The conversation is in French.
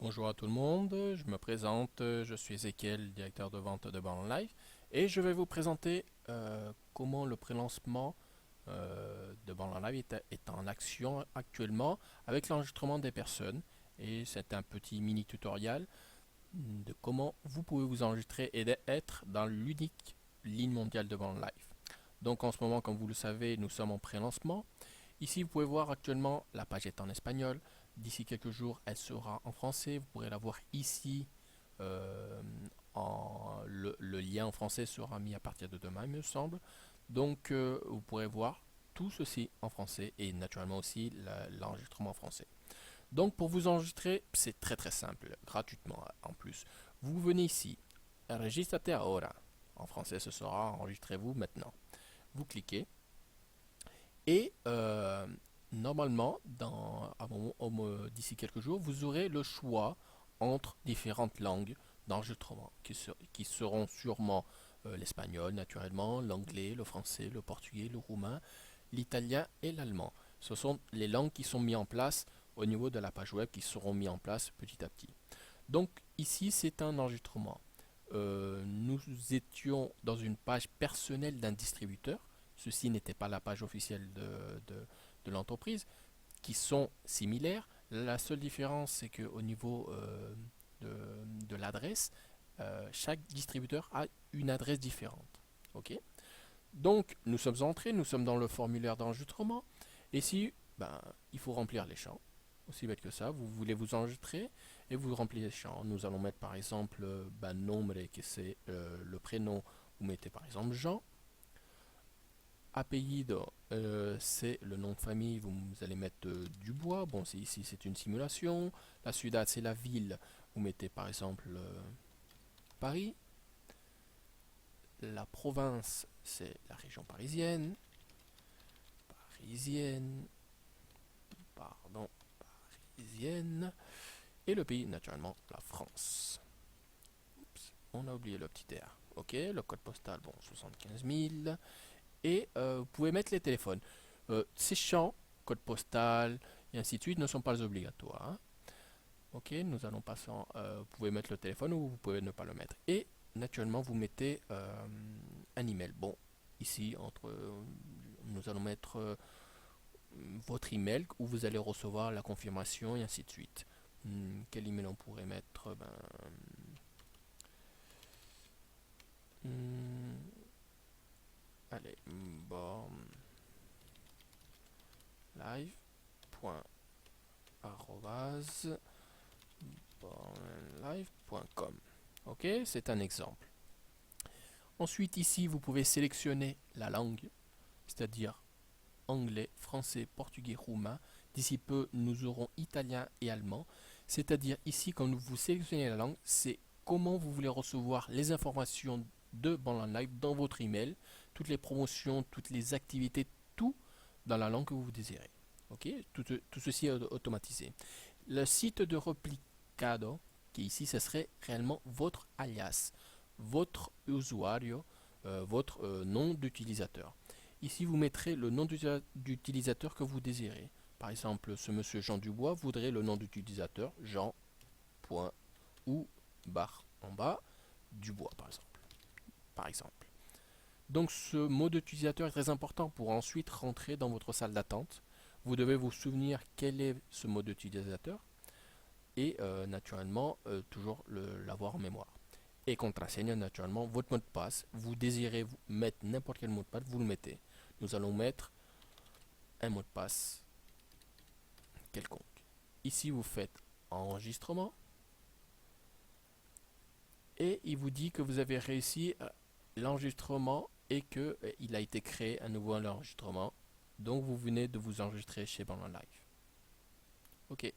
Bonjour à tout le monde, je me présente, je suis Ezekiel, directeur de vente de Ballon Live, et je vais vous présenter comment le prélancement de Ballon Live est en action actuellement avec l'enregistrement des personnes. Et c'est un petit mini tutoriel de comment vous pouvez vous enregistrer et être dans l'unique ligne mondiale de Ballon Live. Donc en ce moment, comme vous le savez, nous sommes en prélancement. Ici, vous pouvez voir actuellement, la page est en espagnol. D'ici quelques jours, elle sera en français. Vous pourrez la voir ici. Euh, le lien en français sera mis à partir de demain, il me semble. Donc, vous pourrez voir tout ceci en français et naturellement aussi l'enregistrement en français. Donc, pour vous enregistrer, c'est très simple, gratuitement en plus. Vous venez ici, Registrate ahora. En français, ce sera enregistrez-vous maintenant. Vous cliquez et normalement, d'ici quelques jours, vous aurez le choix entre différentes langues d'enregistrement qui seront sûrement l'espagnol naturellement, l'anglais, le français, le portugais, le roumain, l'italien et l'allemand. Ce sont les langues qui sont mises en place au niveau de la page web qui seront mises en place petit à petit. Donc ici, c'est un enregistrement. Nous étions dans une page personnelle d'un distributeur. Ceci n'était pas la page officielle de l'entreprise, qui sont similaires. La seule différence, c'est qu'au niveau de l'adresse, chaque distributeur a une adresse différente. Ok. Donc, nous sommes entrés, nous sommes dans le formulaire d'enregistrement. Et si, il faut remplir les champs. Aussi bête que ça. Vous voulez vous enregistrer et vous remplissez les champs. Nous allons mettre par exemple nombre, que c'est le prénom. Vous mettez par exemple Jean. Apellido, c'est le nom de famille. Vous allez mettre Dubois. Bon, ici c'est une simulation. La ciudad, c'est la ville. Vous mettez par exemple Paris. La province, c'est la région parisienne. Parisienne. Pardon. Parisienne. Et le pays, naturellement, la France. Oups, on a oublié le petit R. Ok, le code postal, bon, 75 000. Et vous pouvez mettre les téléphones. Ces champs, code postal, et ainsi de suite, ne sont pas obligatoires. Hein. Ok, nous allons passer vous pouvez mettre le téléphone ou vous pouvez ne pas le mettre. Et naturellement, vous mettez un email. Bon, ici, nous allons mettre votre email où vous allez recevoir la confirmation et ainsi de suite. Quel email on pourrait mettre allez, bon, live.live.com. Ok, c'est un exemple. Ensuite, ici, vous pouvez sélectionner la langue, c'est-à-dire anglais, français, portugais, roumain. D'ici peu, nous aurons italien et allemand. C'est-à-dire ici, quand vous sélectionnez la langue, c'est comment vous voulez recevoir les informations de Banlan Live dans votre email, toutes les promotions, toutes les activités, tout dans la langue que vous désirez. Ok, tout ceci est automatisé. Le site de Replicado, qui ici, ce serait réellement votre alias, votre usuario, votre nom d'utilisateur. Ici, vous mettrez le nom d'utilisateur que vous désirez. Par exemple, ce monsieur Jean Dubois voudrait le nom d'utilisateur Jean. ou barre en bas Dubois, par exemple. Donc ce mot d'utilisateur est très important pour ensuite rentrer dans votre salle d'attente. Vous devez vous souvenir quel est ce mot d'utilisateur et naturellement toujours l'avoir en mémoire. Et contraseña, naturellement, votre mot de passe. Vous désirez mettre n'importe quel mot de passe, vous le mettez. Nous allons mettre un mot de passe quelconque. Ici, vous faites enregistrement et il vous dit que vous avez réussi l'enregistrement et que il a été créé un nouveau enregistrement. Donc, vous venez de vous enregistrer chez Banlan Live. Ok.